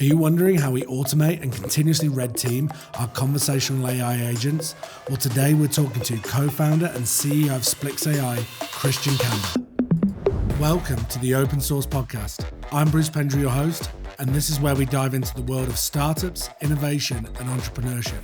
Are you wondering how we automate and continuously red team our conversational AI agents? Well, today we're talking to co-founder and CEO of Splix AI, Kristian Kamber. Welcome to the Opensource podcast. I'm Bruce Pendry, your host, and this is where we dive into the world of startups, innovation, and entrepreneurship.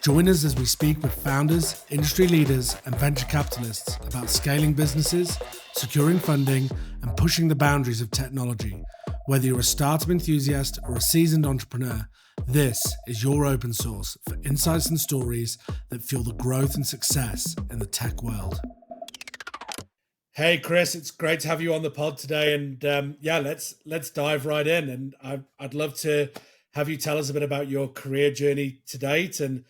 Join us as we speak with founders, industry leaders, and venture capitalists about scaling businesses, securing funding, and pushing the boundaries of technology. Whether you're a startup enthusiast or a seasoned entrepreneur, this is your open source for insights and stories that fuel the growth and success in the tech world. Hey, Chris, it's great to have you on the pod today. And let's dive right in. And I'd love to have you tell us a bit about your career journey to date and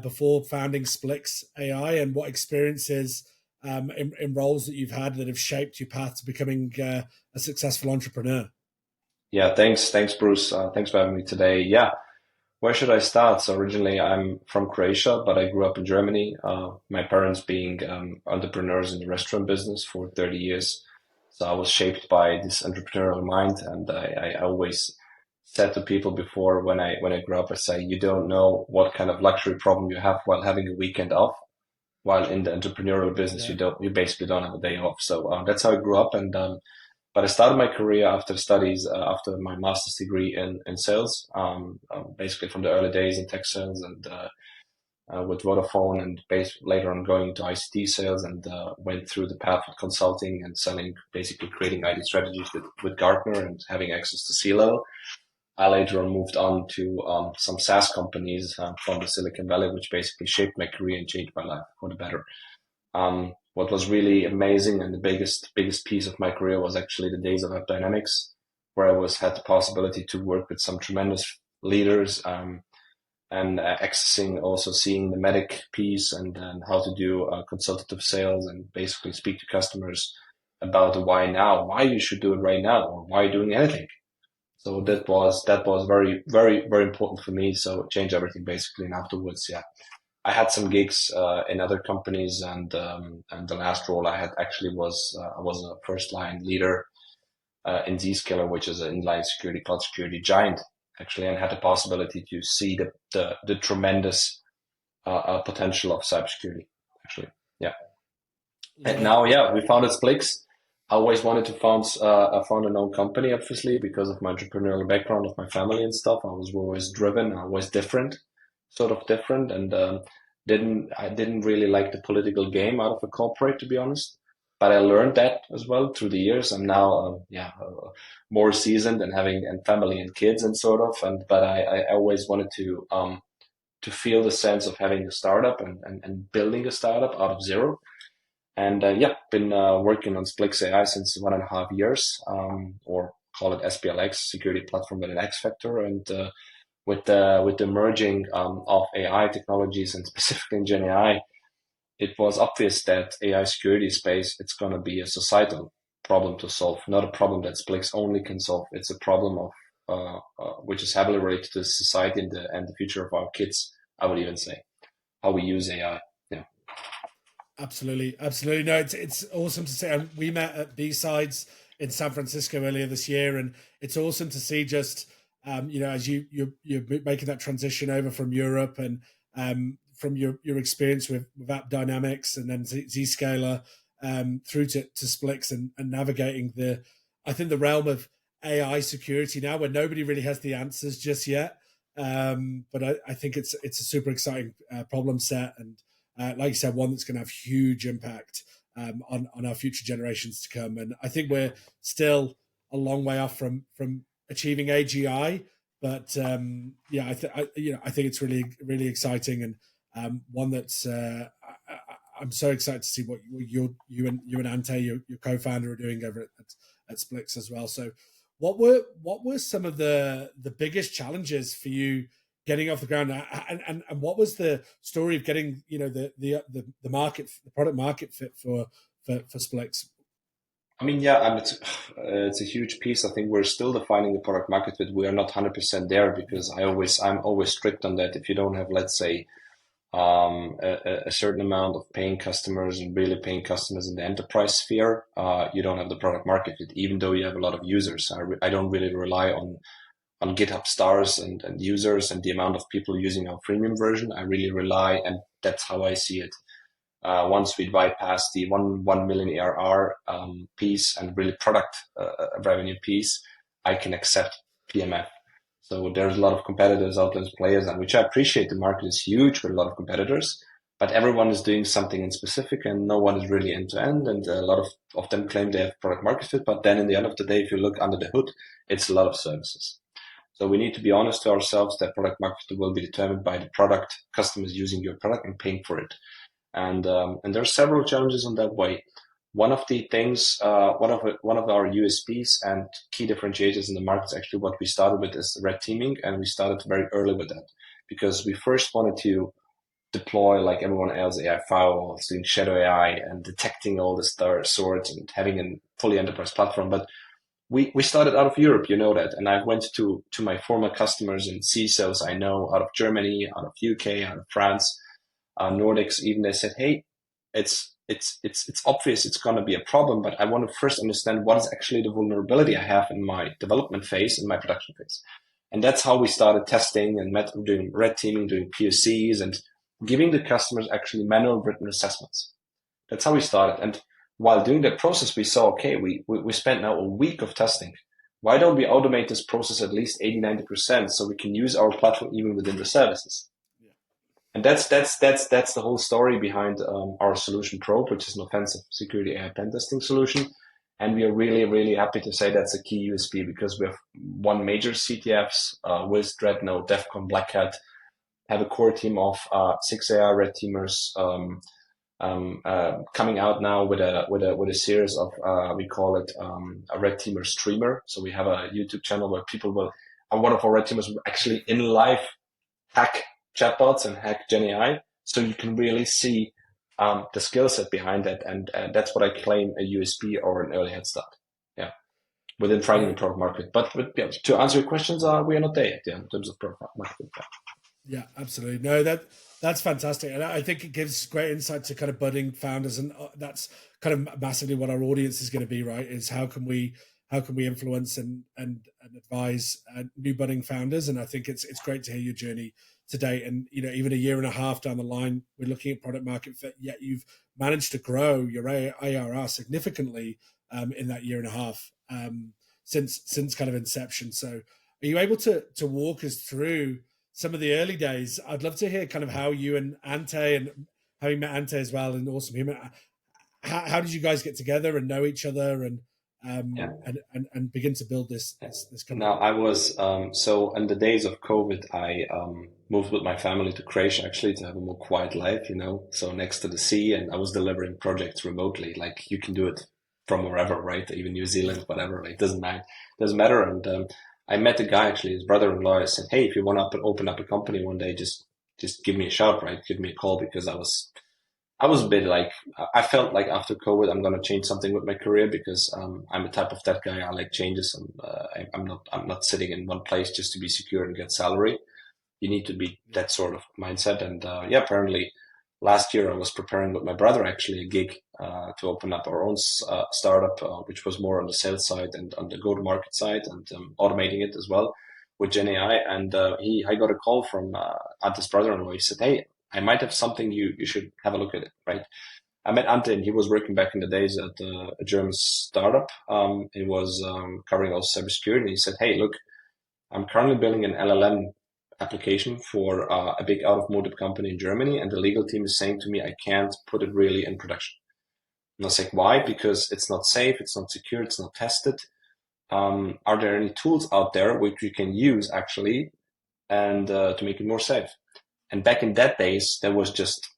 before founding Splix AI and what experiences in roles that you've had that have shaped your path to becoming a successful entrepreneur. Yeah, thanks, Bruce. Thanks for having me today. Yeah, where should I start? So originally I'm from Croatia, but I grew up in Germany. My parents being entrepreneurs in the restaurant business for 30 years. So I was shaped by this entrepreneurial mind. And I always said to people before when I grew up, I say, you don't know what kind of luxury problem you have while having a weekend off. While in the entrepreneurial business, you basically don't have a day off. So that's how I grew up. And but I started my career after studies, after my master's degree in sales, basically from the early days in tech sales and with Vodafone, and later on going into ICT sales, and went through the path of consulting and selling, basically creating IT strategies with Gartner and having access to C-level. I later on moved on to some SaaS companies from the Silicon Valley, which basically shaped my career and changed my life for the better. What was really amazing and the biggest piece of my career was actually the days of AppDynamics, where I had the possibility to work with some tremendous leaders and accessing, also seeing the medic piece and how to do consultative sales and basically speak to customers about the why now, why you should do it right now, or why doing anything. So that was very, very, very important for me. So it changed everything basically. And afterwards, I had some gigs in other companies, and the last role I had actually was I was a first line leader in Zscaler, which is an inline security, cloud security giant, actually, and had the possibility to see the tremendous potential of cybersecurity, actually. Yeah. And now, we founded Splix. I always wanted to found an own company, obviously, because of my entrepreneurial background of my family and stuff. I was always driven, I was different, and I didn't really like the political game out of a corporate, to be honest. But I learned that as well through the years. I'm now more seasoned and having family and kids and but I always wanted to feel the sense of having a startup and building a startup out of zero. And been working on Splix AI since 1.5 years, or call it Splx, security platform with an X factor. And with the merging of AI technologies and specifically in Gen AI, it was obvious that AI security space, it's going to be a societal problem to solve, not a problem that Splix only can solve. It's a problem of which is heavily related to society and the future of our kids, I would even say, how we use AI. Yeah. Absolutely. No, it's awesome to see. And we met at B-Sides in San Francisco earlier this year, and it's awesome to see just as you're making that transition over from Europe and from your experience with AppDynamics and then Zscaler through to Splix and navigating the realm of AI security now, where nobody really has the answers just yet. But I think it's a super exciting problem set, and like you said, one that's going to have huge impact on our future generations to come. And I think we're still a long way off from achieving AGI, but I think it's really, really exciting, and one that's I'm so excited to see what you and Ante, your co-founder, are doing over at Splix as well. So, what were some of the biggest challenges for you getting off the ground, and what was the story of getting the product market fit for Splix? I mean, it's a huge piece. I think we're still defining the product market fit. We are not 100% there because I'm always strict on that. If you don't have, let's say, a certain amount of paying customers and really paying customers in the enterprise sphere, you don't have the product market fit, even though you have a lot of users. I don't really rely on on GitHub stars and users and the amount of people using our freemium version. I really rely, and that's how I see it. Once we bypass the 1 million ARR piece and really product revenue piece, I can accept PMF. So there's a lot of competitors out there, players, and which I appreciate. The market is huge with a lot of competitors, but everyone is doing something in specific, and no one is really end to end. And a lot of them claim they have product market fit, but then in the end of the day, if you look under the hood, it's a lot of services. So we need to be honest to ourselves that product market fit will be determined by the product, customers using your product and paying for it. And there are several challenges on that way. One of the things, one of our USPs and key differentiators in the market is actually what we started with is red teaming, and we started very early with that because we first wanted to deploy like everyone else AI firewalls, doing shadow AI and detecting all the sorts and having a fully enterprise platform. But we started out of Europe, you know that, and I went to my former customers and CISOs I know out of Germany, out of UK, out of France. Nordics, even they said, hey, it's obvious it's going to be a problem, but I want to first understand what is actually the vulnerability I have in my development phase and my production phase. And that's how we started testing and doing red teaming, doing POCs, and giving the customers actually manual written assessments. That's how we started. And while doing that process, we saw, okay, we spent now a week of testing. Why don't we automate this process at least 80-90% so we can use our platform even within the services? And that's the whole story behind our solution Probe, which is an offensive security AI pen testing solution. And we are really, really happy to say that's a key USP because we have one major CTFs, Wiz, Dreadnought, Defcon, Black Hat, have a core team of 6 AI red teamers coming out now with a series of we call it a red teamer streamer. So we have a YouTube channel where people will, one of our red teamers will actually in live hack chatbots and hack Gen AI, so you can really see the skill set behind that, and that's what I claim a USP or an early head start. Yeah, within finding the product market. But yeah, to answer your questions, we are not there yet in terms of product market. Yeah, absolutely. No, that's fantastic, and I think it gives great insight to kind of budding founders, and that's kind of massively what our audience is going to be. Right? Is how can we influence and advise new budding founders? And I think it's great to hear your journey today, and even a year and a half down the line, we're looking at product market fit, yet you've managed to grow your ARR significantly in that year and a half since kind of inception. So are you able to walk us through some of the early days? I'd love to hear kind of how you and Ante, and having met Ante as well, and awesome human, how did you guys get together and know each other and begin to build this company? Now I was so in the days of COVID, I moved with my family to Croatia actually to have a more quiet life, so next to the sea, and I was delivering projects remotely. Like you can do it from wherever, right? Even New Zealand, whatever. Like doesn't matter. And I met a guy actually, his brother-in-law. I said, hey, if you want to open up a company one day, just give me a shout, right? Give me a call, because I was a bit like, I felt like after COVID, I'm going to change something with my career, because I'm the type of that guy. I like changes. I'm not sitting in one place just to be secure and get salary. You need to be that sort of mindset. And apparently last year I was preparing with my brother actually a gig to open up our own startup, which was more on the sales side and on the go-to-market side, and automating it as well with Gen AI. And I got a call from Ante's brother-in-law. He said, hey, I might have something, you should have a look at it, right? I met Ante, and he was working back in the days at a German startup. He was covering also cybersecurity, and he said, hey, look, I'm currently building an LLM application for a big automotive company in Germany, and the legal team is saying to me, I can't put it really in production. And I was like, why? Because it's not safe, it's not secure, it's not tested. Are there any tools out there which we can use actually and to make it more safe? And back in that days, there was just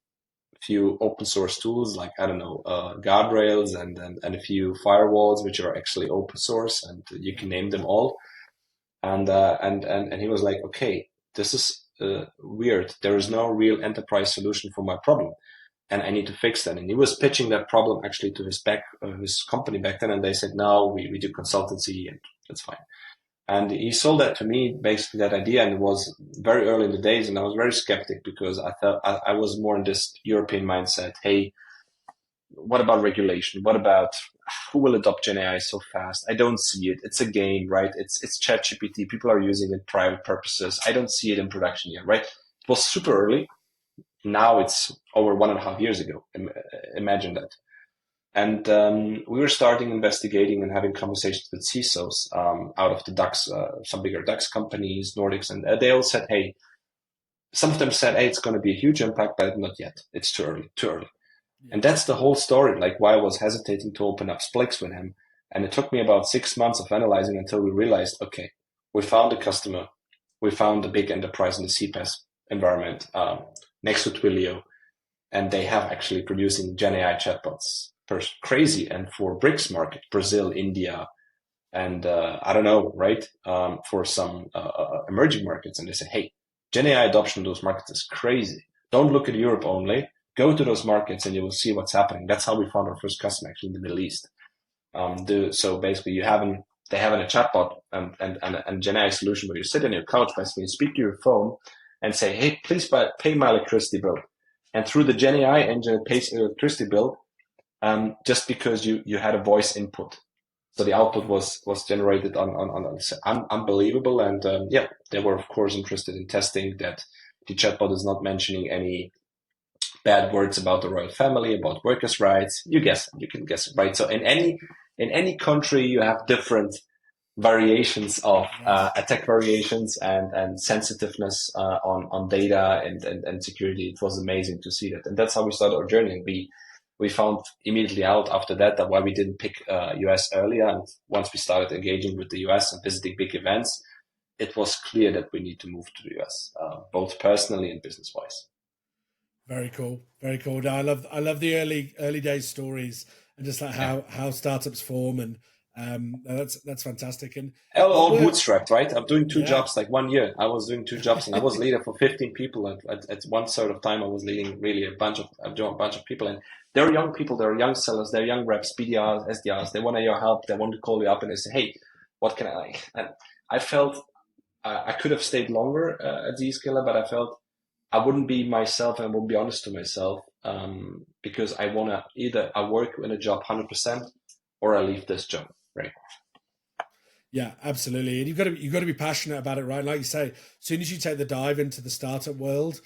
a few open source tools like, I don't know, guardrails and a few firewalls, which are actually open source, and you can name them all. And he was like, okay, this is weird. There is no real enterprise solution for my problem, and I need to fix that. And he was pitching that problem actually to his company back then, and they said, no, we do consultancy, and that's fine. And he sold that to me, basically that idea, and it was very early in the days, and I was very skeptic because I thought I was more in this European mindset. Hey, what about regulation? What about who will adopt Gen AI so fast? I don't see it. It's a game, right? It's ChatGPT. People are using it private purposes. I don't see it in production yet, right? It was super early. Now it's over 1.5 years ago. Imagine that. And we were starting investigating and having conversations with CISOs out of the DAX, some bigger DAX companies, Nordics, and they all said, hey, some of them said, hey, it's going to be a huge impact, but not yet. It's too early, too early. Yeah. And that's the whole story, like why I was hesitating to open up Splix with him. And it took me about 6 months of analyzing until we realized, okay, we found a customer, we found a big enterprise in the CPaaS environment next to Twilio, and they have actually producing Gen AI chatbots. Crazy. And for BRICS market, Brazil, India, and I don't know, right? For some emerging markets. And they say, hey, Gen AI adoption in those markets is crazy. Don't look at Europe only. Go to those markets and you will see what's happening. That's how we found our first customer actually in the Middle East. So basically they have a chatbot and Gen AI solution where you sit on your couch, basically you speak to your phone and say, hey, please pay my electricity bill. And through the Gen AI engine, it pays your electricity bill just because you had a voice input. So the output was generated on unbelievable. And yeah, they were, of course, interested in testing that the chatbot is not mentioning any bad words about the royal family, about workers' rights. You can guess it, right? So in any country, you have different variations of attack variations and sensitiveness on data and security. It was amazing to see that. And that's how we started our journey. And we found immediately out after that why we didn't pick US earlier. And once we started engaging with the US and visiting big events, it was clear that we need to move to the US, both personally and business wise. Very cool. Very cool. No, I love the early days stories and just like Yeah. how startups form, and that's fantastic. And All we're bootstrapped, right? I'm doing two yeah. jobs, like 1 year. I was doing two jobs and I was leader for 15 people. At one sort of time, I was leading really a bunch of people. And they're young people, they're young sellers, they're young reps, BDRs, SDRs. They want your help. They want to call you up and they say, hey, what can I? And I felt I could have stayed longer at Zscaler, but I felt I wouldn't be myself and I wouldn't be honest to myself because I want to either I work in a job 100% or I leave this job, right? Yeah, absolutely. And you've got to be passionate about it, right? Like you say, as soon as you take the dive into the startup world,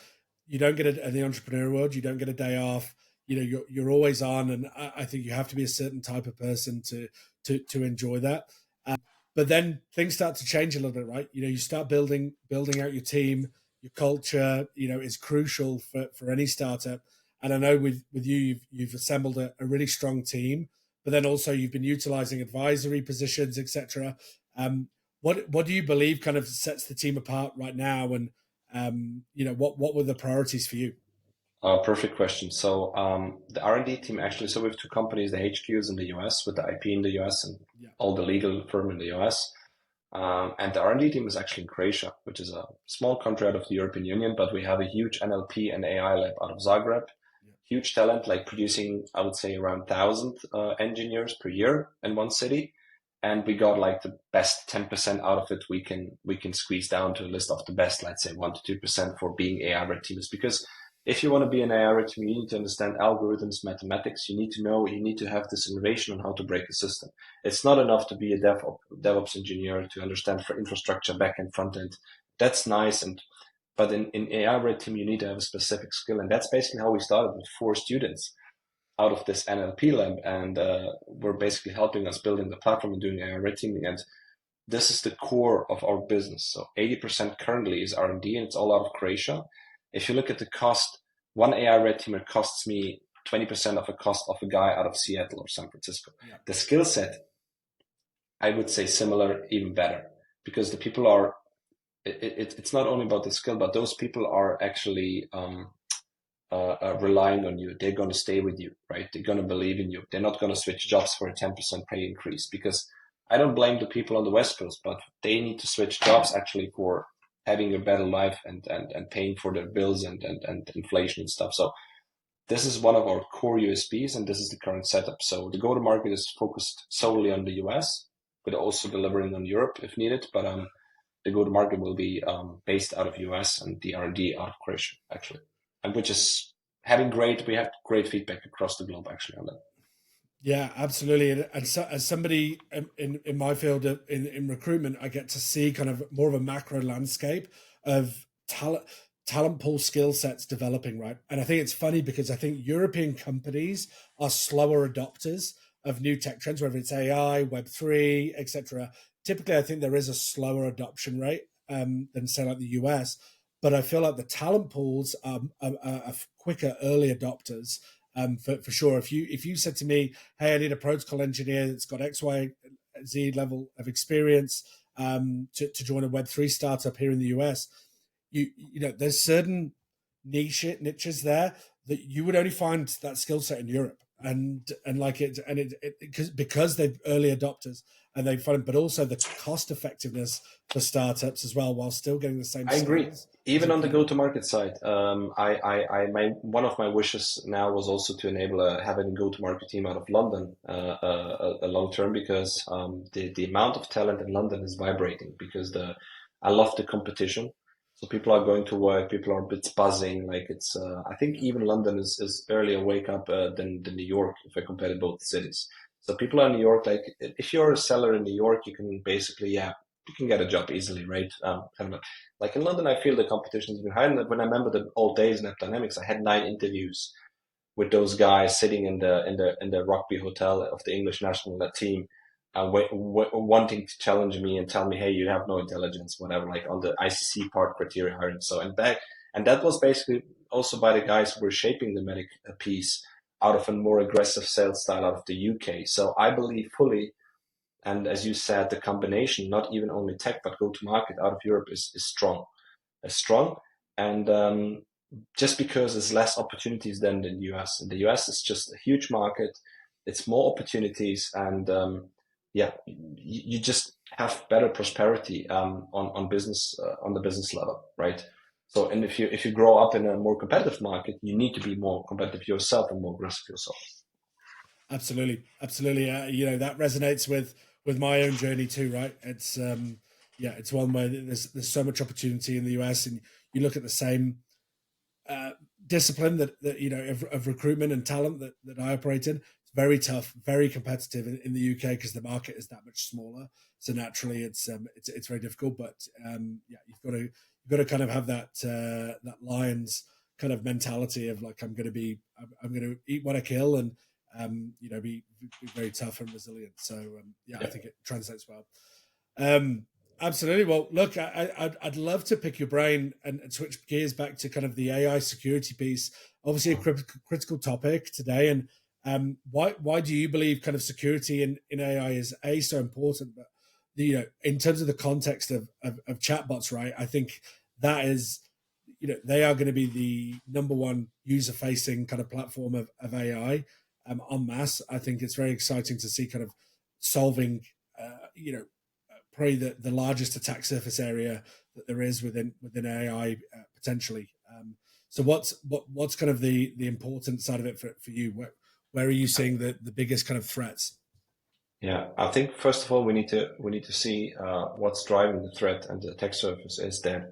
you don't get in the entrepreneur world, you don't get a day off. You know, you're always on, and I think you have to be a certain type of person to enjoy that. But then things start to change a little bit, right? You know, you start building out your team, your culture. You know, is crucial for any startup. And I know with you, you've assembled a really strong team, but then also you've been utilizing advisory positions, etc. What do you believe kind of sets the team apart right now, and you know what were the priorities for you? Perfect question. So the R&D team actually, so we have two companies, the HQs in the US with the IP in the US and Yeah, all the legal firm in the US. And the R&D team is actually in Croatia, which is a small country out of the European Union, but we have a huge NLP and AI lab out of Zagreb. yeah, Huge talent, like producing, I would say, around 1,000 engineers per year in one city. And we got like the best 10% out of it. We can squeeze down to a list of the best, let's say 1 to 2% for being AI red teams. Because if you want to be an AI red team, you need to understand algorithms, mathematics. You need to know, you need to have this innovation on how to break a system. It's not enough to be a DevOps engineer to understand for infrastructure, backend, front end. That's nice. But in AI red team, you need to have a specific skill. And that's basically how we started with 4 students out of this NLP lab, and we're basically helping us building the platform and doing AI red teaming. And this is the core of our business. So 80% currently is R&D, and it's all out of Croatia. If you look at the cost, one AI red teamer costs me 20% of the cost of a guy out of Seattle or San Francisco. yeah, The skill set, I would say similar, even better, because the people are. It's not only about the skill, but those people are actually relying on you. They're going to stay with you, right? They're going to believe in you. They're not going to switch jobs for a 10% pay increase, because I don't blame the people on the West Coast, but they need to switch jobs actually for having a better life and paying for their bills and inflation and stuff. So this is one of our core USPs, and this is the current setup. So the go-to-market is focused solely on the US, but also delivering on Europe if needed. But the go-to-market will be based out of US and the R&D out of Croatia, actually, and which is we have great feedback across the globe actually on that. Yeah, absolutely. And so, as somebody in my field of, in recruitment, I get to see kind of more of a macro landscape of talent pool skill sets developing, right? And I think it's funny because I think European companies are slower adopters of new tech trends, whether it's AI, Web3, etc. Typically, I think there is a slower adoption rate than say like the US, but I feel like the talent pools are quicker early adopters for sure. If you said to me, "Hey, I need a protocol engineer that's got X, Y, Z level of experience to join a Web3 startup here in the US," there's certain niches there that you would only find that skill set in Europe, and like it because they're early adopters and they find, but also the cost effectiveness for startups as well, while still getting the same I agree. skills, is Even on the incredible. go-to-market side, one of my wishes now was also to enable having a go-to-market team out of London, a long term, because the amount of talent in London is vibrating. Because I love the competition, so people are going to work, people are a bit buzzing. Like it's, I think Yeah, even London is earlier wake up than New York if I compare both cities. So people are in New York. Like if you're a seller in New York, you can basically, yeah, you can get a job easily, right? Kind of like in London, I feel the competition is even higher. And when I remember the old days in App Dynamics, I had 9 interviews with those guys sitting in the rugby hotel of the English national team, wanting to challenge me and tell me, "Hey, you have no intelligence," whatever, like on the ICC part criteria hiring. So and that was basically also by the guys who were shaping the medic piece out of a more aggressive sales style out of the UK. So I believe fully, and as you said, the combination, not even only tech, but go to market out of Europe is strong. Is strong. And just because there's less opportunities than in the US. In the US, it's just a huge market. It's more opportunities. And yeah, you just have better prosperity on business, on the business level, right? So, and if you grow up in a more competitive market, you need to be more competitive yourself and more aggressive yourself. absolutely, absolutely. That resonates with my own journey too, right? Yeah, it's one where there's so much opportunity in the US, and you look at the same uh, discipline that of recruitment and talent that I operate in. It's very tough, very competitive in the UK because the market is that much smaller. So naturally, it's very difficult. But yeah, you've got to kind of have that Lions kind of mentality of like I'm going to eat what I kill and be very tough and resilient. So yeah, I Yeah. think it translates well. Um, Absolutely. Well, look, I'd love to pick your brain and switch gears back to kind of the AI security piece. Obviously, a critical topic today. And why do you believe kind of security in AI is so important? But in terms of the context of chatbots, right? I think that is they are going to be the number one user facing kind of platform of AI en masse. I think it's very exciting to see kind of solving probably the largest attack surface area that there is within AI potentially. So what's kind of the important side of it for you? Where are you seeing the biggest kind of threats? Yeah, I think first of all we need to see what's driving the threat and the attack surface is that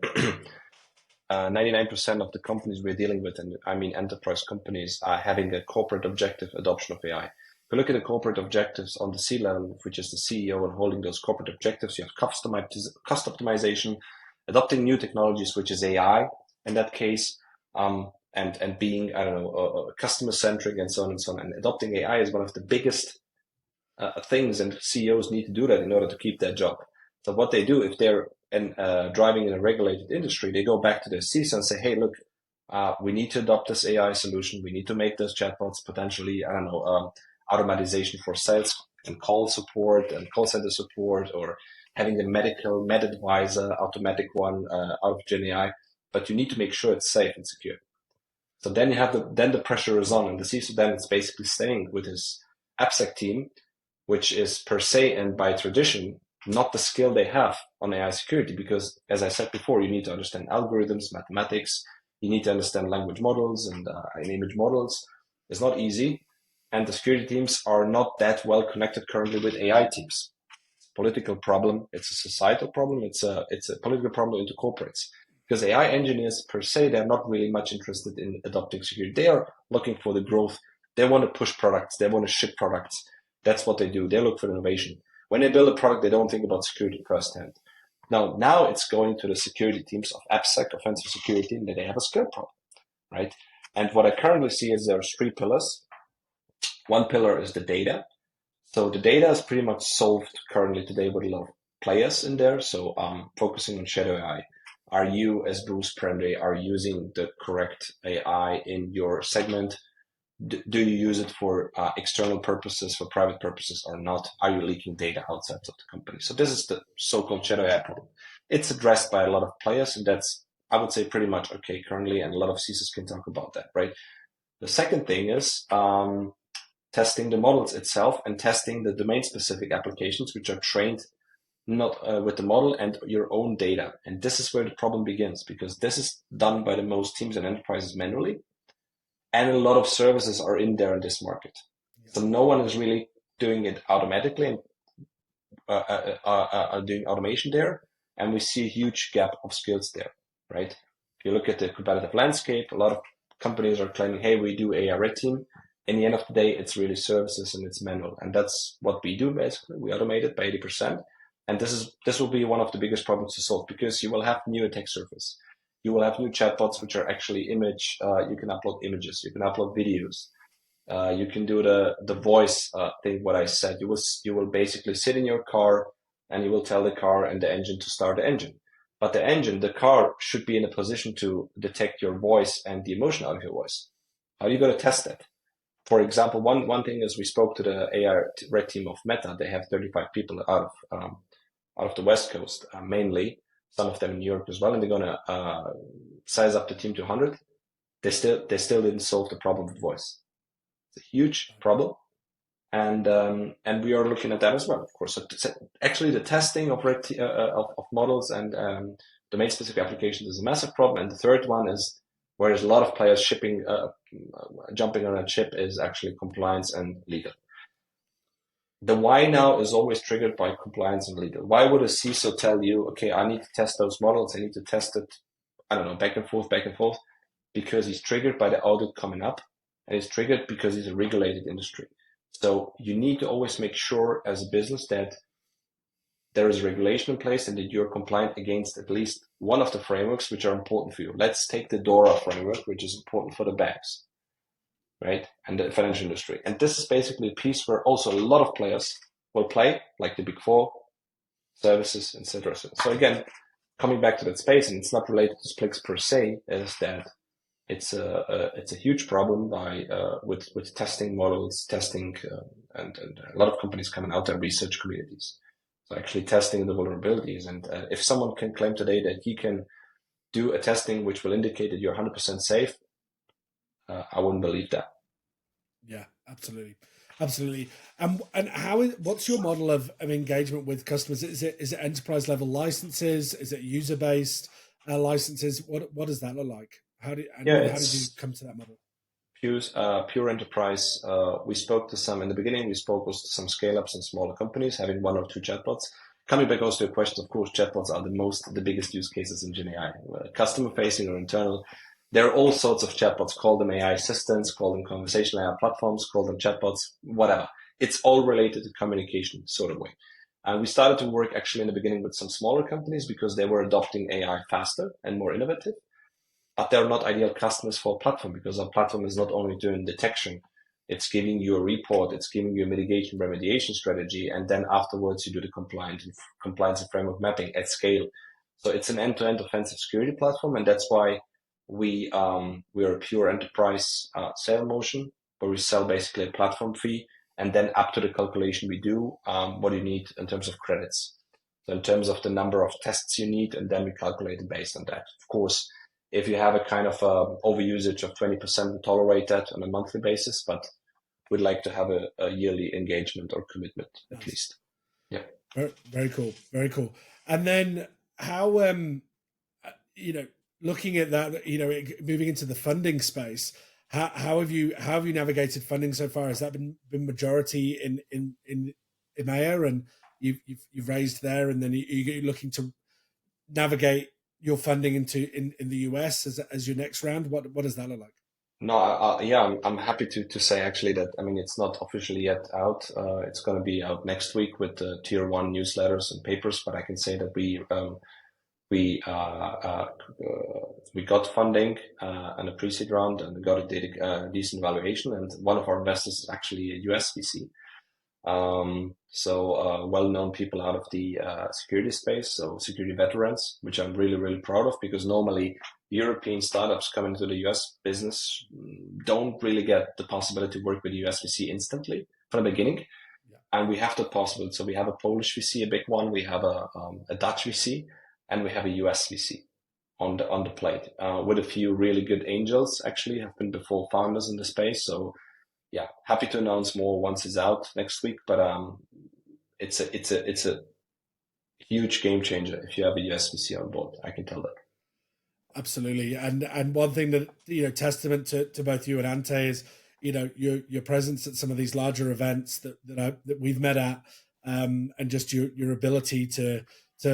99% of the companies we're dealing with, and I mean enterprise companies, are having a corporate objective adoption of AI. If you look at the corporate objectives on the C level, which is the CEO and holding those corporate objectives, you have cost optimization, adopting new technologies, which is AI in that case, and being, I don't know, customer centric and so on and so on. And adopting AI is one of the biggest things, and CEOs need to do that in order to keep their job. So what they do if they're driving in a regulated industry, they go back to their CISO and say, "Hey, look, we need to adopt this AI solution. We need to make those chatbots potentially, I don't know, automatization for sales and call support and call center support, or having a medical med advisor automatic one out of Gen AI. But you need to make sure it's safe and secure." So then the pressure is on, and the CISO then is basically staying with his AppSec team, which is per se and by tradition not the skill they have on AI security. Because, as I said before, you need to understand algorithms, mathematics, you need to understand language models and image models. It's not easy, and the security teams are not that well connected currently with AI teams. It's a political problem. It's a societal problem. It's a political problem into corporates. Because AI engineers per se, they're not really much interested in adopting security. They are looking for the growth They want to push products. They want to ship products. That's what they do. They look for innovation. When they build a product, they don't think about security firsthand. Now it's going to the security teams of AppSec, offensive security, and they have a skill problem, right? And what I currently see is there's three pillars. One pillar is the data. So the data is pretty much solved currently today with a lot of players in there. So focusing on Shadow AI. Are you, as Bruce Prende, are using the correct AI in your segment? Do you use it for external purposes, for private purposes or not? Are you leaking data outside of the company? So this is the so-called Shadow AI problem. It's addressed by a lot of players, and that's, I would say, pretty much okay currently, and a lot of CISOs can talk about that, right? The second thing is testing the models itself and testing the domain-specific applications, which are trained not with the model and your own data. And this is where the problem begins, because this is done by the most teams and enterprises manually. And a lot of services are in there in this market. So no one is really doing it automatically and doing automation there. And we see a huge gap of skills there, right? If you look at the competitive landscape, a lot of companies are claiming, hey, we do AI red team. In the end of the day, it's really services and it's manual. And that's what we do, basically. We automate it by 80%. And this will be one of the biggest problems to solve, because you will have new attack surface. You will have new chatbots, which are actually image. You can upload images. You can upload videos. You can do the voice thing. What I said, you will basically sit in your car and you will tell the car and the engine to start the engine. But the car should be in a position to detect your voice and the emotion out of your voice. How are you going to test that? For example, one thing is we spoke to the AI red team of Meta. They have 35 people out of the West Coast, mainly. Some of them in New York as well, and they're gonna size up the team to 100. They still didn't solve the problem with voice. It's a huge problem, and we are looking at that as well, of course. So actually, the testing of models and domain-specific applications is a massive problem. And the third one is where there's a lot of players jumping on a chip, is actually compliance and legal. The why now is always triggered by compliance and legal. Why would a CISO tell you, okay, I need to test those models, I need to test it, I don't know, back and forth, because he's triggered by the audit coming up, and he's triggered because it's a regulated industry. So you need to always make sure as a business that there is regulation in place and that you're compliant against at least one of the frameworks which are important for you. Let's take the DORA framework, which is important for the banks, right? And the financial industry. And this is basically a piece where also a lot of players will play, like the Big Four, services, etc. So again, coming back to that space, and it's not related to Splix per se, is that it's a huge problem with testing models, and a lot of companies coming out there, research communities. So actually testing the vulnerabilities. And if someone can claim today that he can do a testing which will indicate that you're 100% safe, I wouldn't believe that. Yeah, absolutely, absolutely. And what's your model of engagement with customers? Is it enterprise level licenses? Is it user based licenses? What does that look like? How did you come to that model? Pure enterprise. We spoke to some in the beginning. We spoke to some scale ups and smaller companies having one or two chatbots. Coming back also to your question, of course, chatbots are the biggest use cases in Gen AI, customer facing or internal. There are all sorts of chatbots. Call them AI assistants, call them conversational AI platforms, call them chatbots, whatever. It's all related to communication sort of way. And we started to work actually in the beginning with some smaller companies because they were adopting AI faster and more innovative. But they're not ideal customers for a platform, because our platform is not only doing detection, it's giving you a report, it's giving you a mitigation remediation strategy, and then afterwards you do the compliance and framework mapping at scale. So it's an end-to-end offensive security platform, and that's why we are a pure enterprise sale motion, where we sell basically a platform fee, and then up to the calculation we do, what you need in terms of credits. So in terms of the number of tests you need, and then we calculate it based on that. Of course, if you have a kind of overusage of 20%, we tolerate that on a monthly basis, but we'd like to have a yearly engagement or commitment at least. Yeah. Very, very cool. Very cool. And then how, looking at that, moving into the funding space, how have you navigated funding so far? Has that been majority in EMEA, and you've raised there, and then you're looking to navigate your funding in the US as your next round? What does that look like? No, yeah, I'm happy to say actually that, I mean, it's not officially yet out. It's going to be out next week with the tier one newsletters and papers, but I can say that we we got funding and a pre-seed round, and we got a decent valuation. And one of our investors is actually a US VC. Well-known people out of the security space, so security veterans, which I'm really, really proud of, because normally European startups coming to the US business don't really get the possibility to work with US VC instantly from the beginning. Yeah. And we have the possibility. So we have a Polish VC, a big one. We have a Dutch VC, and we have a US VC on the plate with a few really good angels. Actually, have been before founders in the space. So yeah, happy to announce more once it's out next week. But it's a huge game changer if you have a US VC on board. I can tell that. Absolutely, and one thing that, testament to both you and Ante is, your presence at some of these larger events that we've met at, and just your ability to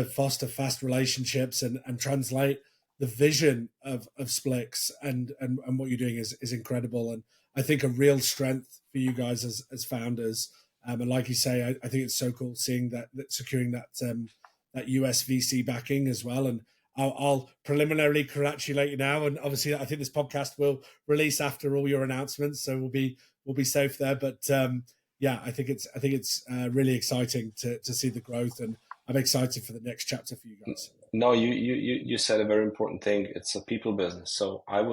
foster fast relationships and translate the vision of Splix and what you're doing is incredible, and I think a real strength for you guys as founders. And like you say, I think it's so cool seeing that securing that US VC backing as well. And I'll preliminarily congratulate you now, and obviously, I think this podcast will release after all your announcements, so we'll be safe there. But yeah, I think it's really exciting to see the growth, and I'm excited for the next chapter for you guys. No, you said a very important thing. It's a people business. So I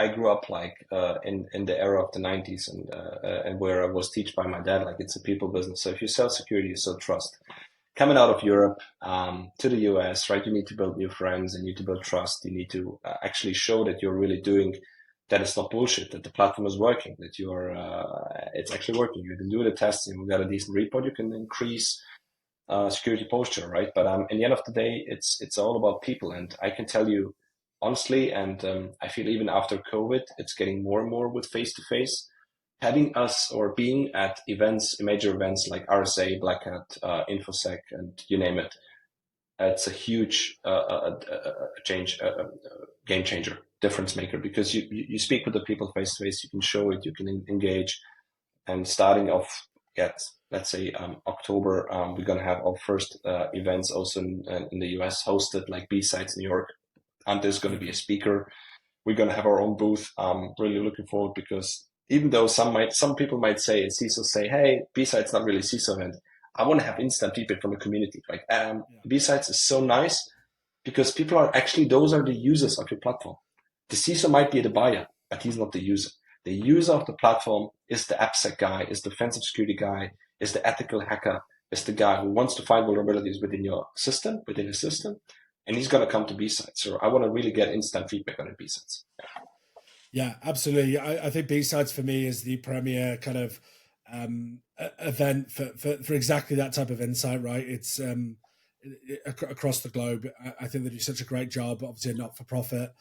grew up like in the era of the 90s, and where I was taught by my dad, like it's a people business. So if you sell security, you sell trust. Coming out of Europe to the US, right? You need to build new friends, and you need to build trust. You need to actually show that you're really doing, that it's not bullshit, that the platform is working, that you're it's actually working. You can do the testing. We got a decent report. You can increase security posture, right? But in the end of the day, it's all about people, and I can tell you honestly, and I feel even after COVID, it's getting more and more with face to face. Having us or being at events, major events like RSA, Black Hat, InfoSec, and you name it, it's a huge change, game changer, difference maker, because you speak with the people face to face, you can show it, you can engage, and starting off at, let's say, October, we're going to have our first events also in the US hosted, like B-Sides New York. And there's going to be a speaker. We're going to have our own booth. I'm really looking forward, because even though some people might say, and CISO say, hey, B-Sides not really CISO event, I want to have instant feedback from the community. Like B-Sides is so nice because people are actually, those are the users of your platform. The CISO might be the buyer, but he's not the user. The user of the platform is the AppSec guy, is the offensive security guy, is the ethical hacker, is the guy who wants to find vulnerabilities within your system, within a system, and he's going to come to B-Sides. So I want to really get instant feedback on the B-Sides. Yeah, absolutely. I think B-Sides for me is the premier kind of event for exactly that type of insight, right? It's across the globe. I think they do such a great job. Obviously, a not-for-profit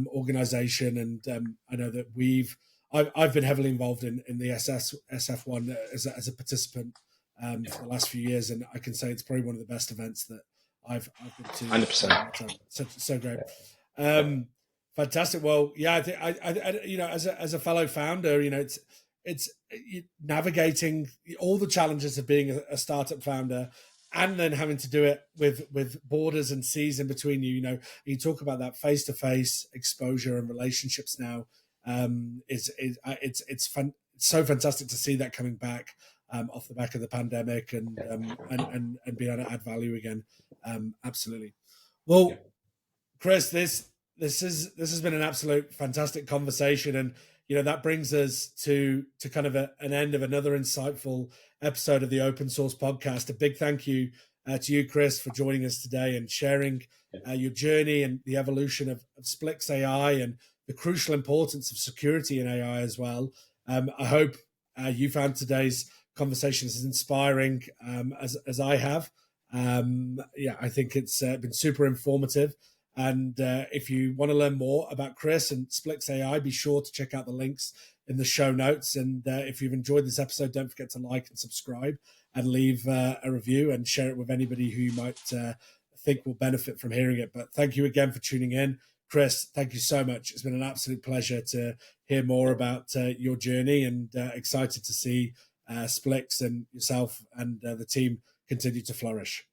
organization, and I know that I've been heavily involved in the SF1 as a participant for the last few years, and I can say it's probably one of the best events that I've been to. 100%. So great. Yeah. Fantastic. Well, yeah, I think as a fellow founder, it's navigating all the challenges of being a startup founder, and then having to do it with borders and seas in between you. You talk about that face to face exposure and relationships now. It's fun. It's so fantastic to see that coming back off the back of the pandemic, and being able to add value again. Absolutely. Well, Chris, this has been an absolute fantastic conversation, and that brings us to kind of an end of another insightful episode of the Open Source podcast. A big thank you to you, Chris, for joining us today and sharing your journey and the evolution of Splix AI and the crucial importance of security in AI as well. I hope you found today's conversation as inspiring as I have. I think it's been super informative. And if you want to learn more about Chris and Splix AI, be sure to check out the links in the show notes. And if you've enjoyed this episode, don't forget to like and subscribe and leave a review and share it with anybody who you might think will benefit from hearing it. But thank you again for tuning in. Chris, thank you so much. It's been an absolute pleasure to hear more about your journey, and excited to see Splix and yourself and the team continue to flourish.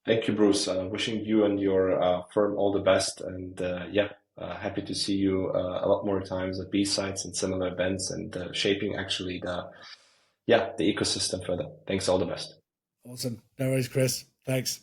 Thank you, Bruce. Wishing you and your firm all the best. And yeah, happy to see you a lot more times at B-sides and similar events and shaping actually the ecosystem further. Thanks, all the best. Awesome. No worries, Chris. Thanks.